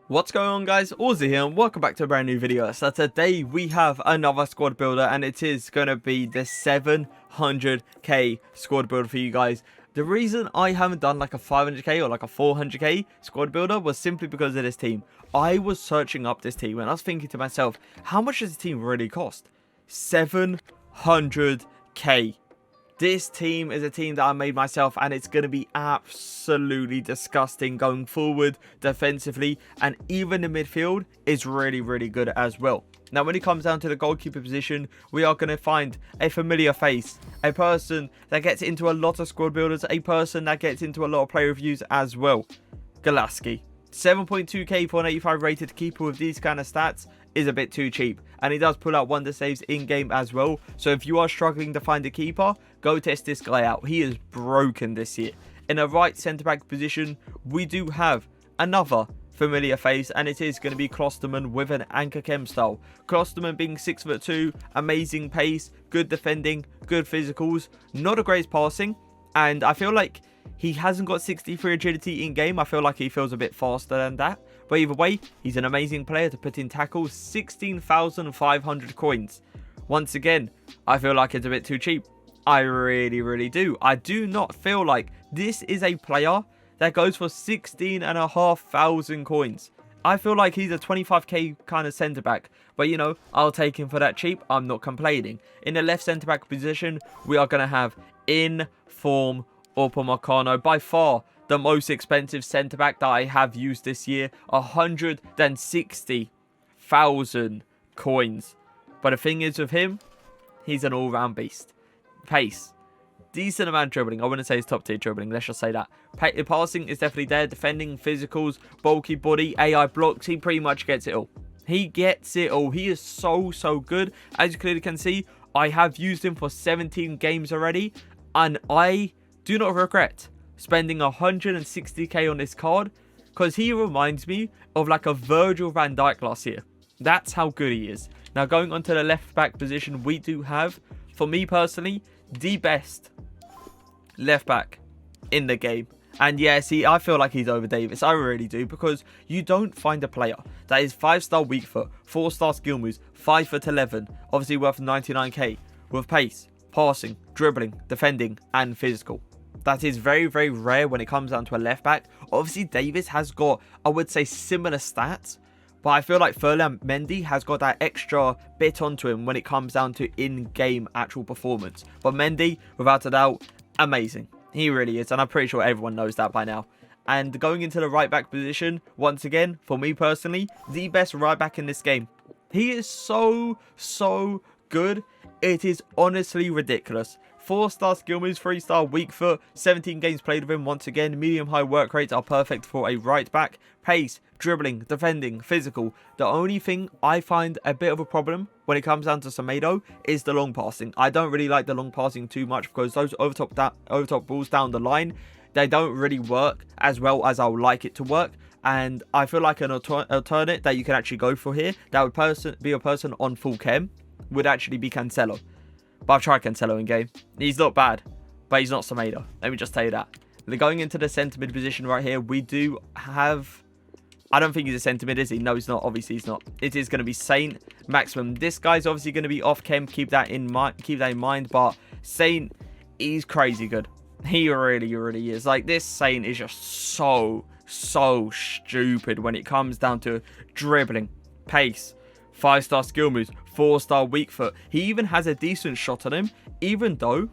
What's going on, guys? Auzio here and welcome back to a brand new video. So today we have another squad builder and it is going to be the 700k squad builder for you guys. The reason I haven't done like a 500k or like a 400k squad builder was simply because of this team. I was searching up this team and I was thinking to myself, how much does this team really cost? 700k. This team is a team that I made myself and it's going to be absolutely disgusting going forward defensively, and even the midfield is really good as well. Now when it comes down to the goalkeeper position, we are going to find a familiar face, a person that gets into a lot of squad builders, a person that gets into a lot of player reviews as well. LAKEY. 7.2k for an 85 rated keeper with these kind of stats is a bit too cheap, and he does pull out wonder saves in game as well. So if you are struggling to find a keeper, go test this guy out. He is broken this year. In a right centre back position, we do have another familiar face, and it is going to be Klosterman with an anchor chem style. Klosterman being 6'2", amazing pace, good defending, good physicals, not a great passing, and I feel like he hasn't got 63 agility in game. I feel like he feels a bit faster than that. But either way, he's an amazing player to put in tackles. 16,500 coins. Once again, I feel like it's a bit too cheap. I really do. I do not feel like this is a player that goes for 16,500 coins. I feel like he's a 25k kind of centre back. But you know, I'll take him for that cheap. I'm not complaining. In the left centre back position, we are going to have Inform Upamecano, by far the most expensive centre-back that I have used this year. 160,000 coins. But the thing is with him, he's an all-round beast. Pace. Decent amount of dribbling. I wouldn't say he's top-tier dribbling, let's just say that. Passing is definitely there. Defending, physicals, bulky body, AI blocks. He pretty much gets it all. He gets it all. He is so good. As you clearly can see, I have used him for 17 games already. And I do not regret spending 160k on this card, because he reminds me of like a Virgil van Dijk last year. That's how good he is. Now going on to the left back position, we do have, for me personally, the best left back in the game. And yeah, see, I feel like he's over Davis. I really do, because you don't find a player that is 5-star weak foot, 4-star skill moves, 5'11", obviously worth 99k, with pace, passing, dribbling, defending, and physical. That is very rare when it comes down to a left back. Obviously, Davis has got, I would say, similar stats, but I feel like Ferland Mendy has got that extra bit onto him when it comes down to in-game actual performance. But Mendy, without a doubt, amazing. He really is, and I'm pretty sure everyone knows that by now. And going into the right back position, once again, for me personally, the best right back in this game. He is so good. It is honestly ridiculous. 4-star skill moves, 3-star weak foot, 17 games played with him. Once again, medium-high work rates are perfect for a right back. Pace, dribbling, defending, physical. The only thing I find a bit of a problem when it comes down to Semedo is the long passing. I don't really like the long passing too much, because those overtop balls down the line, they don't really work as well as I would like it to work. And I feel like an alternate that you can actually go for here, that would be a person on full chem, would actually be Cancelo. But I've tried Cancelo in game. He's not bad, but he's not Semedo. Let me just tell you that. Going into the centre mid position right here, we do have, I don't think he's a centre mid, is he? No, he's not. Obviously, he's not. It is going to be Saint Maximum. This guy's obviously going to be off chem. Keep that in mind. But Saint, he's crazy good. He really is. Like, this Saint is just so stupid when it comes down to dribbling, pace, 5-star skill moves, 4-star weak foot. He even has a decent shot on him, even though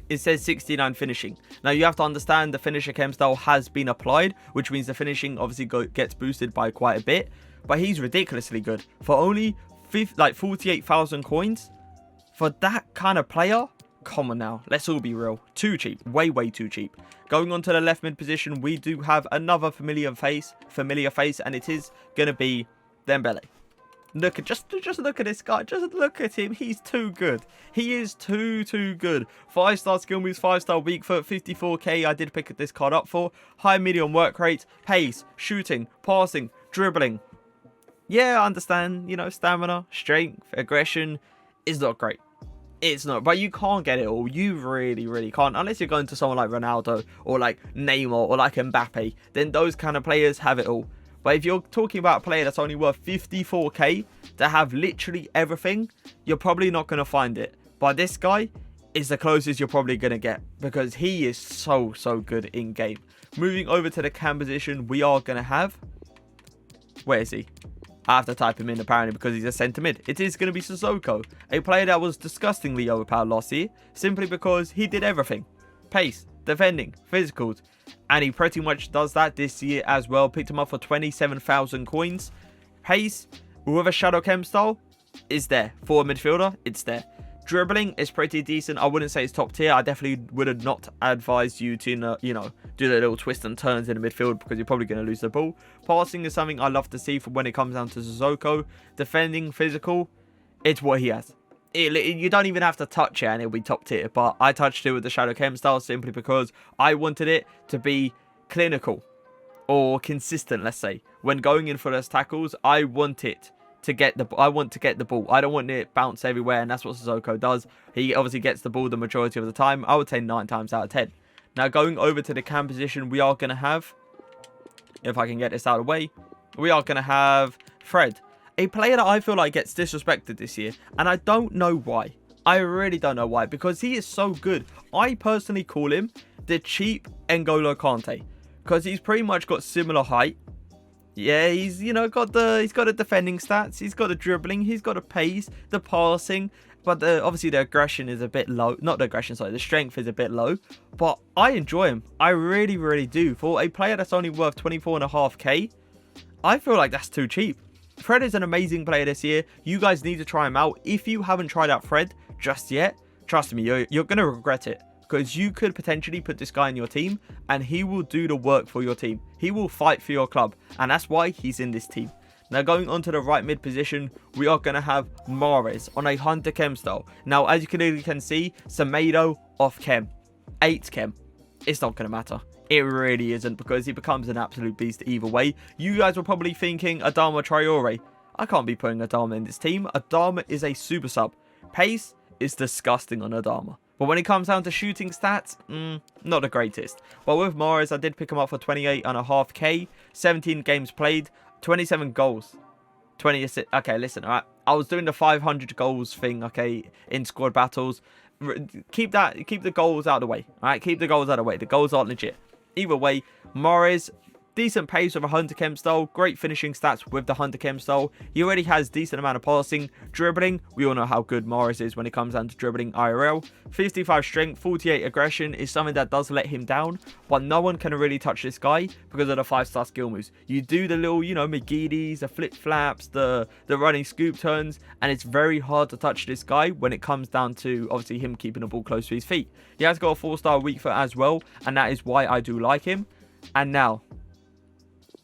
it says 69 finishing. Now you have to understand the finisher chem style has been applied, which means the finishing obviously gets boosted by quite a bit. But he's ridiculously good for only 48,000 coins. For that kind of player, come on now, let's all be real. Too cheap, way too cheap. Going on to the left mid position, we do have another familiar face, and it is gonna be Dembele. Look at just look at this guy. Just look at him. He's too good. He is too good. 5-star skill moves, 5-star weak foot, 54k. I did pick this card up for. High medium work rate, pace, shooting, passing, dribbling. Yeah, I understand. You know, stamina, strength, aggression is not great. It's not, but you can't get it all. You really can't, unless you're going to someone like Ronaldo or like Neymar or like Mbappe. Then those kind of players have it all. But if you're talking about a player that's only worth 54k to have literally everything, you're probably not going to find it. But this guy is the closest you're probably going to get, because he is so good in game. Moving over to the cam position, we are going to have... Where is he? I have to type him in apparently because he's a centre mid. It is going to be Sissoko, a player that was disgustingly overpowered last year, simply because he did everything. Pace, defending, physicals, and he pretty much does that this year as well. Picked him up for 27,000 coins. Pace with a shadow chem style is there. For a midfielder, it's there. Dribbling is pretty decent. I wouldn't say it's top tier. I definitely would have not advised you to, you know, do the little twists and turns in the midfield because you're probably going to lose the ball. Passing is something I love to see for when it comes down to Sissoko. Defending, physical, it's what he has. You don't even have to touch it and it'll be top tier. But I touched it with the shadow chem style simply because I wanted it to be clinical or consistent, let's say. When going in for those tackles, I want it to get the ball. I don't want it bounce everywhere, and that's what Sissoko does. He obviously gets the ball the majority of the time. I would say 9 times out of 10. Now going over to the cam position, we are going to have, if I can get this out of the way, we are going to have Fred, a player that I feel like gets disrespected this year, and I don't know why. I really don't know why, because he is so good. I personally call him the cheap N'Golo Kante, because he's pretty much got similar height. Yeah, he's, you know, got the defending stats, he's got the dribbling, he's got the pace, the passing, but obviously the aggression is a bit low. Not the aggression, sorry, the strength is a bit low. But I enjoy him. I really do. For a player that's only worth 24.5k, I feel like that's too cheap. Fred is an amazing player this year. You guys need to try him out. If you haven't tried out Fred just yet, trust me, you're going to regret it. Because you could potentially put this guy in your team and he will do the work for your team. He will fight for your club. And that's why he's in this team. Now going on to the right mid position, we are going to have Mohr on a Hunter Chem style. Now as you clearly can see, Semedo off Chem. 8 Chem. It's not going to matter. It really isn't, because he becomes an absolute beast either way. You guys were probably thinking Adama Traore. I can't be putting Adama in this team. Adama is a super sub. Pace is disgusting on Adama. But when it comes down to shooting stats, not the greatest. But with Mohr, I did pick him up for 28.5k, 17 games played, 27 goals, 20 assists. Okay, listen, all right. I was doing the 500 goals thing, okay, in squad battles. Keep the goals out of the way, all right? Keep the goals out of the way. The goals aren't legit. Either way, Mohr, decent pace with a Hunter Chem style, great finishing stats with the Hunter Chem style. He already has decent amount of passing. Dribbling, we all know how good Mohr is when it comes down to dribbling IRL. 55 strength, 48 aggression is something that does let him down, but no one can really touch this guy because of the 5-star skill moves. You do the little, you know, McGeedy's, the flip flaps, the running scoop turns, and it's very hard to touch this guy when it comes down to obviously him keeping the ball close to his feet. He has got a 4-star weak foot as well, and that is why I do like him. And now,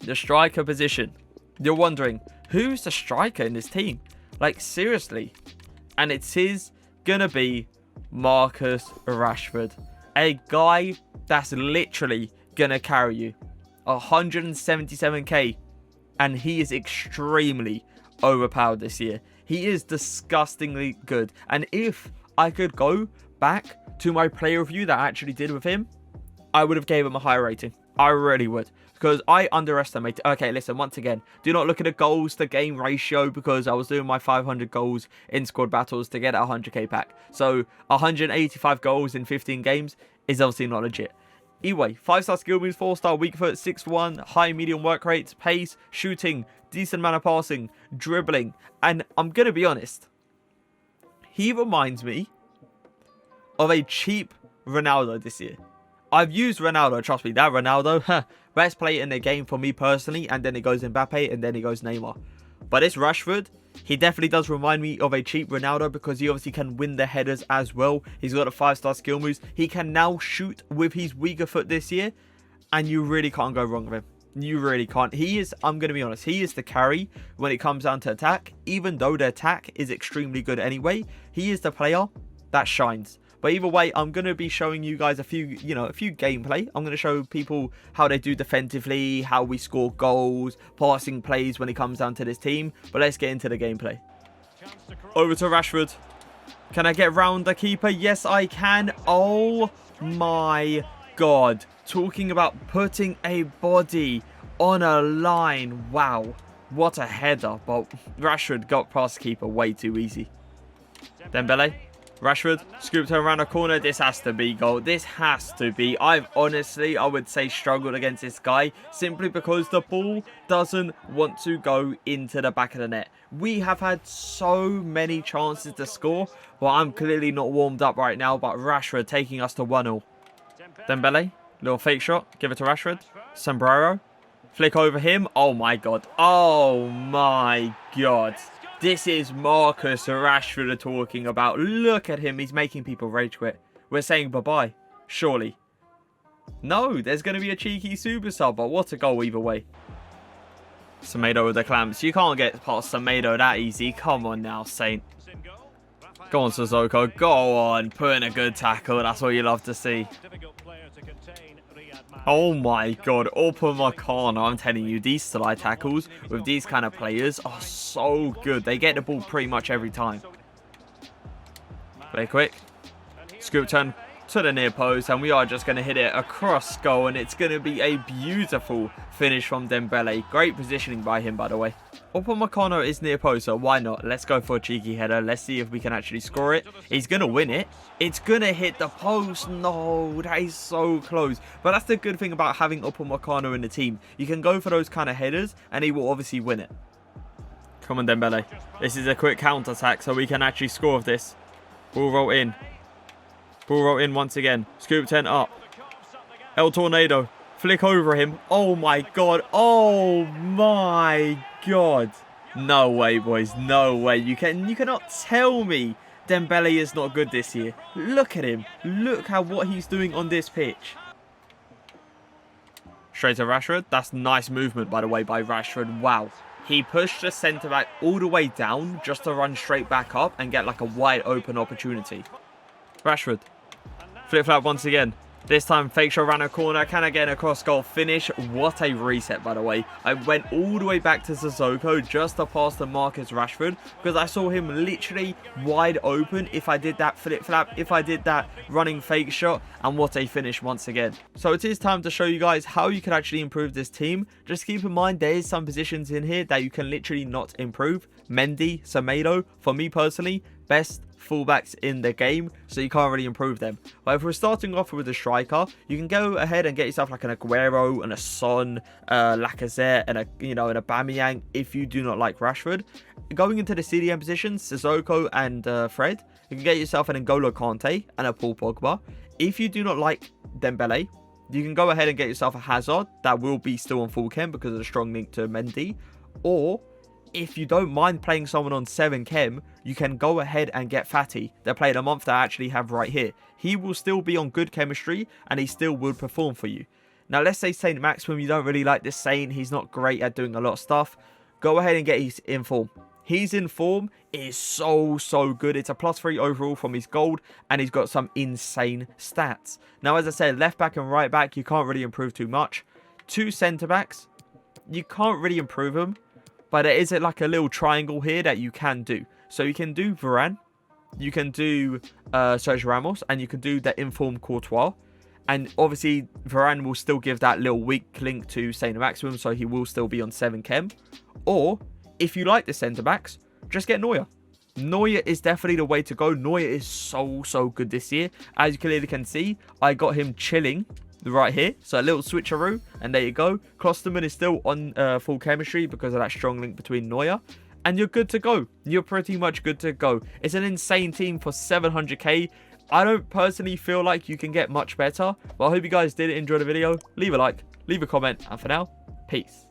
the striker position. You're wondering, who's the striker in this team? Like, seriously. And it is gonna be Marcus Rashford. A guy that's literally gonna carry you. 177k. And he is extremely overpowered this year. He is disgustingly good. And if I could go back to my player review that I actually did with him, I would have gave him a higher rating. I really would. Because I underestimated. Okay, listen, once again, do not look at the goals to game ratio, because I was doing my 500 goals in squad battles to get a 100k pack. So 185 goals in 15 games is obviously not legit. Anyway, 5-star skill moves, 4-star weak foot, 6'1", high medium work rates, pace, shooting, decent amount of passing, dribbling. And I'm going to be honest, he reminds me of a cheap Ronaldo this year. I've used Ronaldo, trust me, that Ronaldo, best player in the game for me personally, and then it goes Mbappe, and then it goes Neymar. But this Rashford, he definitely does remind me of a cheap Ronaldo, because he obviously can win the headers as well. He's got a 5-star skill moves. He can now shoot with his weaker foot this year, and you really can't go wrong with him. You really can't. He is, I'm going to be honest, he is the carry when it comes down to attack. Even though the attack is extremely good anyway, he is the player that shines. But either way, I'm going to be showing you guys a few gameplay. I'm going to show people how they do defensively, how we score goals, passing plays when it comes down to this team. But let's get into the gameplay. Over to Rashford. Can I get round the keeper? Yes, I can. Oh my God. Talking about putting a body on a line. Wow. What a header. But Rashford got past the keeper way too easy. Dembele. Rashford scooped her around the corner. This has to be goal. This has to be. I've honestly, I would say, struggled against this guy simply because the ball doesn't want to go into the back of the net. We have had so many chances to score, but I'm clearly not warmed up right now. But Rashford taking us to 1-0. Dembele, little fake shot. Give it to Rashford. Sombrero. Flick over him. Oh my god. Oh my god. This is Marcus Rashford talking about. Look at him. He's making people rage quit. We're saying bye-bye. Surely. No, there's going to be a cheeky super sub, but what a goal either way. Semedo with the clamps. You can't get past Semedo that easy. Come on now, Saint. Go on, Sissoko. Go on. Put in a good tackle. That's what you love to see. Oh my god, Upamecano, I'm telling you, these slide tackles with these kind of players are so good. They get the ball pretty much every time. Play quick. Scoop turn to the near post, and we are just going to hit it across goal, and it's going to be a beautiful finish from Dembele. Great positioning by him, by the way. Upamecano is near post, so why not? Let's go for a cheeky header. Let's see if we can actually score it. He's going to win it. It's going to hit the post. No, that is so close. But that's the good thing about having Upamecano in the team. You can go for those kind of headers, and he will obviously win it. Come on, Dembele. This is a quick counter-attack, so we can actually score with this. Ball roll in. Ball roll in once again. Scoop 10 up. El Tornado. Flick over him. Oh my god. Oh my god. No way, boys. No way. You cannot tell me Dembele is not good this year. Look at him. Look at what he's doing on this pitch. Straight to Rashford. That's nice movement, by the way, by Rashford. Wow. He pushed the centre-back all the way down just to run straight back up and get like a wide open opportunity. Rashford. Flip-flap once again. This time, fake shot around a corner. Can I get a cross goal finish? What a reset, by the way. I went all the way back to Sissoko just to pass to Marcus Rashford because I saw him literally wide open if I did that flip-flap, if I did that running fake shot, and what a finish once again. So it is time to show you guys how you can actually improve this team. Just keep in mind, there is some positions in here that you can literally not improve. Mendy, Semedo, for me personally, best fullbacks in the game, so you can't really improve them. But if we're starting off with a striker, you can go ahead and get yourself like an Aguero and a Son, Lacazette, and an Aubameyang if you do not like Rashford. Going into the CDM positions, Sissoko and Fred, you can get yourself an N'Golo Kante and a Paul Pogba. If you do not like Dembele, you can go ahead and get yourself a Hazard that will be still on full chem because of the strong link to Mendy. Or if you don't mind playing someone on 7 chem, you can go ahead and get Fatty, the player of the month that I actually have right here. He will still be on good chemistry and he still will perform for you. Now, let's say Saint Maximum, you don't really like this Saint. He's not great at doing a lot of stuff. Go ahead and get his in form. His in form is so good. It's a +3 overall from his gold, and he's got some insane stats. Now, as I said, left back and right back, you can't really improve too much. 2 centre backs, you can't really improve them. But there is like a little triangle here that you can do. So you can do Varane, you can do Sergio Ramos, and you can do the informed Courtois. And obviously, Varane will still give that little weak link to Saint Maximum, so he will still be on 7 chem. Or, if you like the centre-backs, just get Neuer. Neuer is definitely the way to go. Neuer is so good this year. As you clearly can see, I got him chilling right here, so a little switcheroo, and there you go. Klosterman is still on full chemistry because of that strong link between Neuer, and you're good to go. You're pretty much good to go. It's an insane team for 700k. I don't personally feel like you can get much better, but I hope you guys did enjoy the video. Leave a like, leave a comment, and for now, peace.